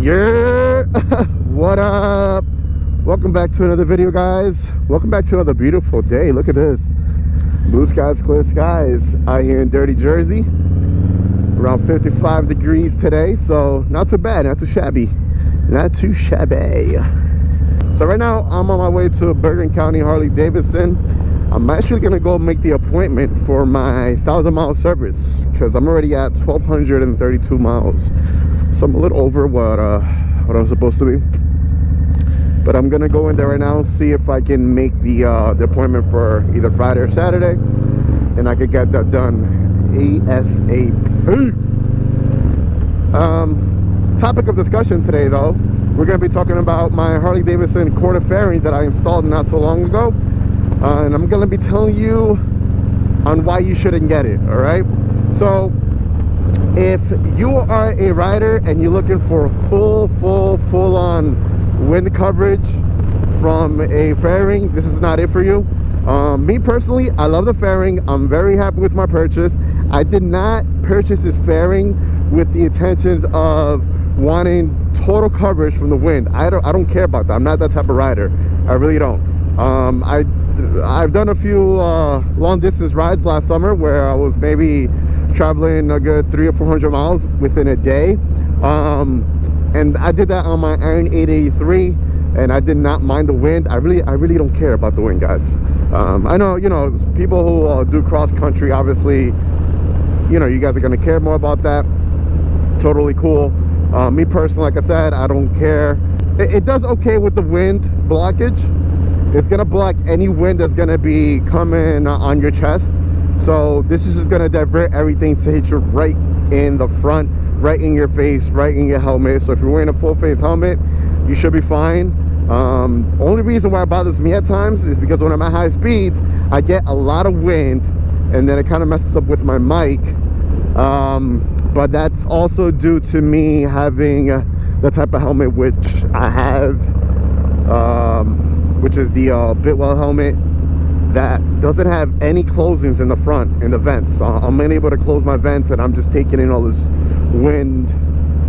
Yeah. What up? Welcome back to another video, guys. Welcome back to another beautiful day. Look at this. Blue skies, clear skies out here in dirty Jersey. Around 55 degrees today, so not too bad, not too shabby. Not too shabby. So right now I'm on my way to Bergen County Harley Davidson. I'm actually gonna go make the appointment for my 1,000-mile service because I'm already at 1,232 miles. So I'm a little over what I'm supposed to be. But I'm gonna go in there right now and see if I can make the appointment for either Friday or Saturday, and I could get that done ASAP. Topic of discussion today, though, we're gonna be talking about my Harley Davidson quarter fairing that I installed not so long ago. And I'm gonna be telling you on why you shouldn't get it. All right, so if you are a rider and you're looking for full on wind coverage from a fairing, this is not it for you. Me personally, I love the fairing. I'm very happy with my purchase. I did not purchase this fairing with the intentions of wanting total coverage from the wind. I don't care about that. I'm not that type of rider. I really don't. I've done a few long distance rides last summer where I was maybe traveling a good 300 or 400 miles within a day, and I did that on my Iron 883, and I did not mind the wind. I really don't care about the wind, guys. I know, you know, people who do cross country, obviously, you know, you guys are gonna care more about that. Totally cool. Me personally, like I said, I don't care. It does okay with the wind blockage. It's gonna block any wind that's gonna be coming on your chest. So this is just gonna divert everything to hit you right in the front, right in your face, right in your helmet. So if you're wearing a full face helmet, you should be fine. Only reason why it bothers me at times is because when I'm at high speeds, I get a lot of wind, and then it kind of messes up with my mic. But that's also due to me having the type of helmet which I have, which is the Bitwell helmet that doesn't have any closings in the front, in the vents. So I'm unable to close my vents, and I'm just taking in all this wind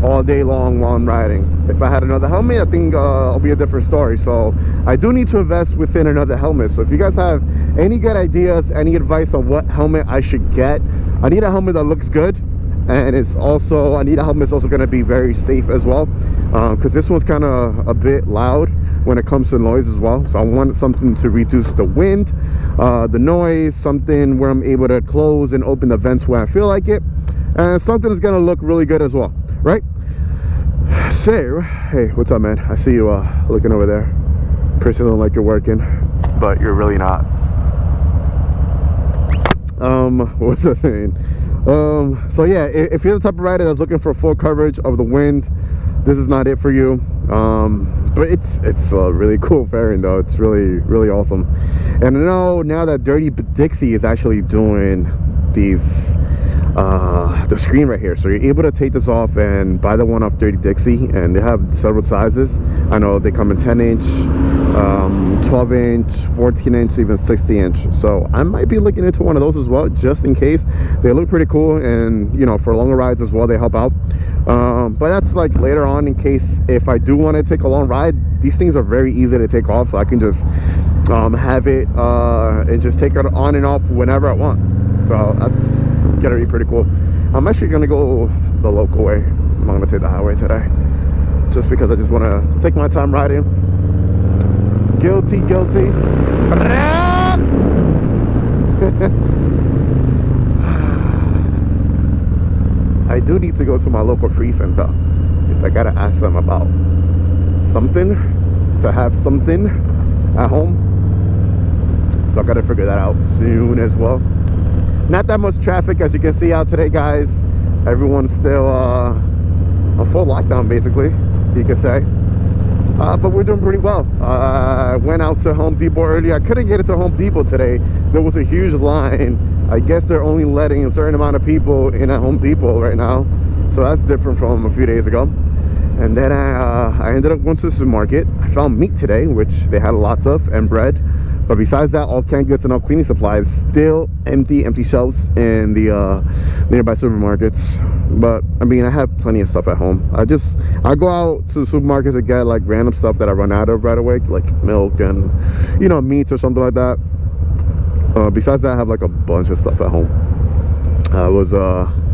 all day long while I'm riding. If I had another helmet, I think it'll be a different story. So I do need to invest within another helmet. So if you guys have any good ideas, any advice on what helmet I should get, I need a helmet that looks good, and it's also, I need a helmet that's also going to be very safe as well, because this one's kind of a bit loud when it comes to noise as well. So I want something to reduce the wind, the noise, something where I'm able to close and open the vents where I feel like it, and something that's going to look really good as well, right? So hey, what's up, man? I see you looking over there. Person don't like you're working, but you're really not. What's I saying? So yeah, if you're the type of rider that's looking for full coverage of the wind, this is not it for you. But it's a really cool fairing, though. It's really awesome. And I know now that Dirty Dixie is actually doing these the screen right here, so you're able to take this off and buy the one off Dirty Dixie, and they have several sizes. I know they come in 10-inch, 12-inch, 14-inch, even 60-inch. So I might be looking into one of those as well, just in case. They look pretty cool, and you know, for longer rides as well, they help out. But that's like later on, in case if I do want to take a long ride. These things are very easy to take off, so I can just have it and just take it on and off whenever I want. So that's gonna be pretty cool. I'm actually gonna go the local way. I'm not gonna take the highway today, just because I just want to take my time riding. Guilty. I do need to go to my local free center, because I gotta ask them about something, to have something at home. So I gotta figure that out soon as well. Not that much traffic, as you can see out today, guys. Everyone's still on full lockdown, basically, you could say. But we're doing pretty well. I went out to Home Depot earlier. I couldn't get into Home Depot today. There was a huge line. I guess they're only letting a certain amount of people in at Home Depot right now. So that's different from a few days ago. And then I ended up going to the supermarket. I found meat today, which they had lots of, and bread. But besides that, all canned goods and all cleaning supplies, still empty shelves in the nearby supermarkets. But I mean, I have plenty of stuff at home. I go out to the supermarkets and get like random stuff that I run out of right away, like milk and, you know, meats or something like that. Besides that, I have like a bunch of stuff at home. I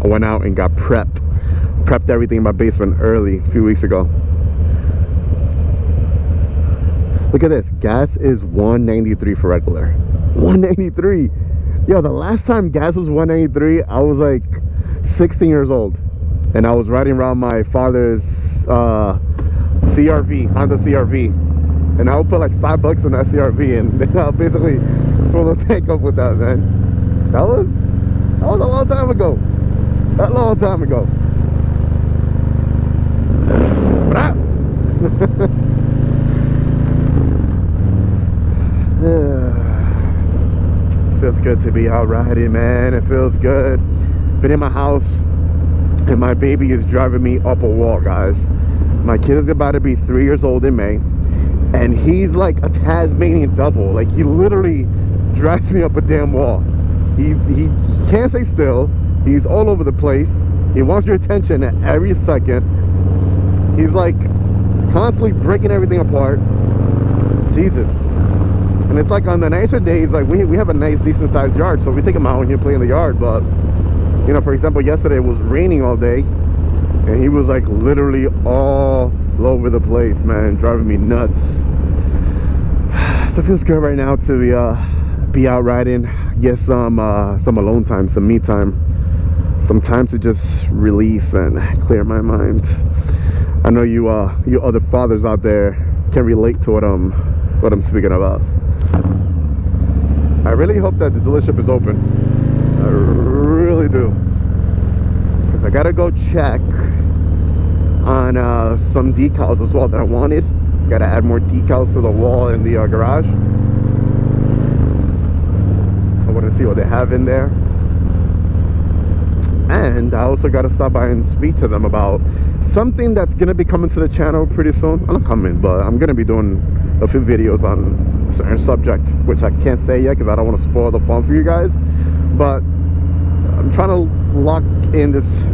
went out and got prepped everything in my basement early a few weeks ago. Look at this, gas is $1.93 for regular. $1.93. Yo, the last time gas was $1.93, I was like 16 years old, and I was riding around my father's CRV, Honda CRV, and I would put like $5 in that CRV, and then I'll basically fill the tank up with that, man. That was a long time ago. That long time ago. Feels good to be out riding, man. It feels good. Been in my house and my baby is driving me up a wall, guys. My kid is about to be 3 years old in May, and he's like a Tasmanian devil. Like, he literally drives me up a damn wall. He can't stay still. He's all over the place. He wants your attention at every second. He's like constantly breaking everything apart. Jesus. And it's like on the nicer days, like we have a nice decent sized yard, so we take him out and you play in the yard. But you know, for example, yesterday it was raining all day and he was like literally all over the place, man, driving me nuts. So it feels good right now to be out riding, get some alone time, some me time, some time to just release and clear my mind. I know you other fathers out there can relate to what I'm speaking about. I really hope that the dealership is open. I really do, because I gotta go check on some decals as well that I wanted. Gotta add more decals to the wall in the garage. I want to see what they have in there, and I also gotta stop by and speak to them about something that's gonna be coming to the channel pretty soon. I'm not coming, but I'm gonna be doing a few videos on a certain subject, which I can't say yet because I don't want to spoil the fun for you guys. But I'm trying to lock in this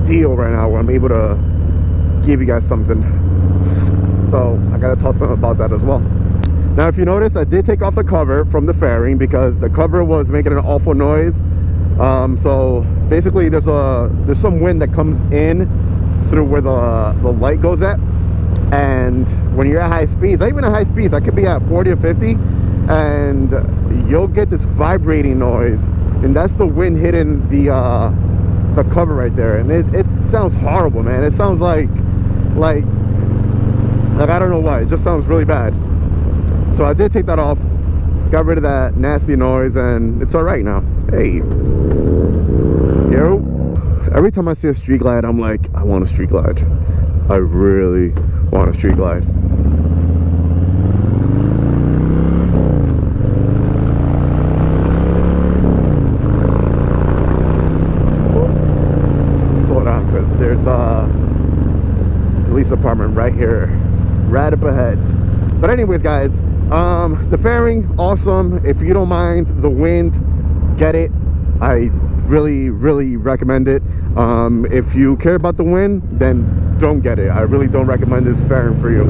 deal right now where I'm able to give you guys something. So I gotta talk to them about that as well. Now, if you notice, I did take off the cover from the fairing because the cover was making an awful noise. So basically there's some wind that comes in through where the light goes at, and when you're at high speeds, not even at high speeds, I could be at 40 or 50, and you'll get this vibrating noise, and that's the wind hitting the cover right there, and it sounds horrible, man. It sounds like I don't know why, it just sounds really bad. So I did take that off, got rid of that nasty noise, and it's all right now. Hey, yo. Every time I see a street glide, I'm like, I want a street glide. I really want a street glide. Slow down, because there's a police department right here, right up ahead. But anyways, guys, the fairing, awesome. If you don't mind the wind, get it. I really recommend it. If you care about the wind, then don't get it. I really don't recommend this fairing for you,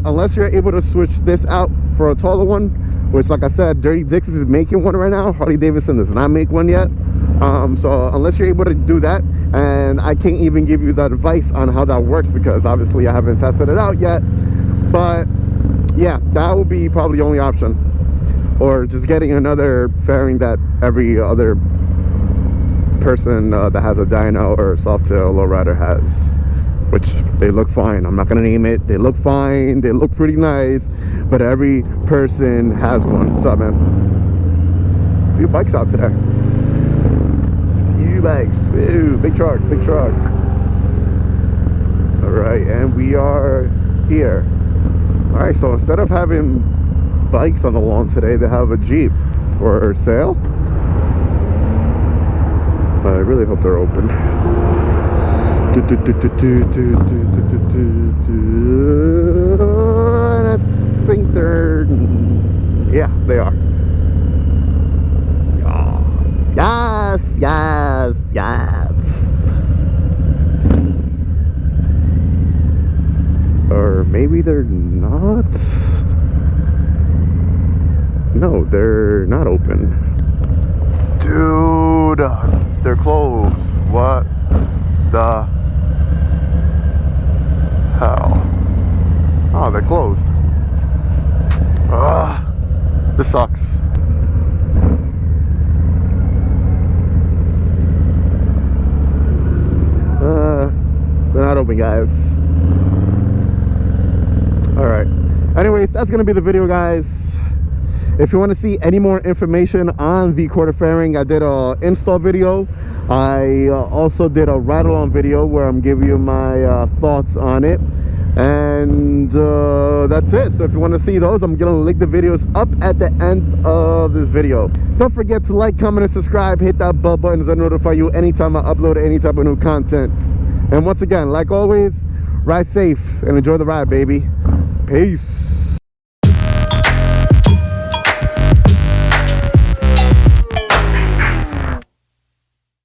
unless you're able to switch this out for a taller one, which, like I said, Dirty Dix's is making one right now. Harley Davidson does not make one yet. So unless you're able to do that, and I can't even give you that advice on how that works because obviously I haven't tested it out yet, but yeah, that will be probably the only option, or just getting another fairing that every other person that has a dyno or a Softail lowrider has, which they look fine. I'm not gonna name it. They look fine, they look pretty nice, but every person has one. What's up, man? A few bikes out today. Few bikes. Ooh, big truck, big truck. All right, and we are here. All right, so instead of having bikes on the lawn today, they have a Jeep for sale. I really hope they're open. And I think they're, yeah, they are. yes, yes. Or maybe they're not. No, they're not open. Dude, they're closed. What the hell? Oh, they're closed. Ugh, this sucks. They're not open, guys. Alright. Anyways, that's gonna be the video, guys. If you want to see any more information on the quarter fairing, I did a install video. I also did a ride-along video where I'm giving you my thoughts on it. And that's it. So if you want to see those, I'm gonna link the videos up at the end of this video. Don't forget to like, comment, and subscribe. Hit that bell button to notify you anytime I upload any type of new content. And once again, like always, ride safe and enjoy the ride, baby. Peace.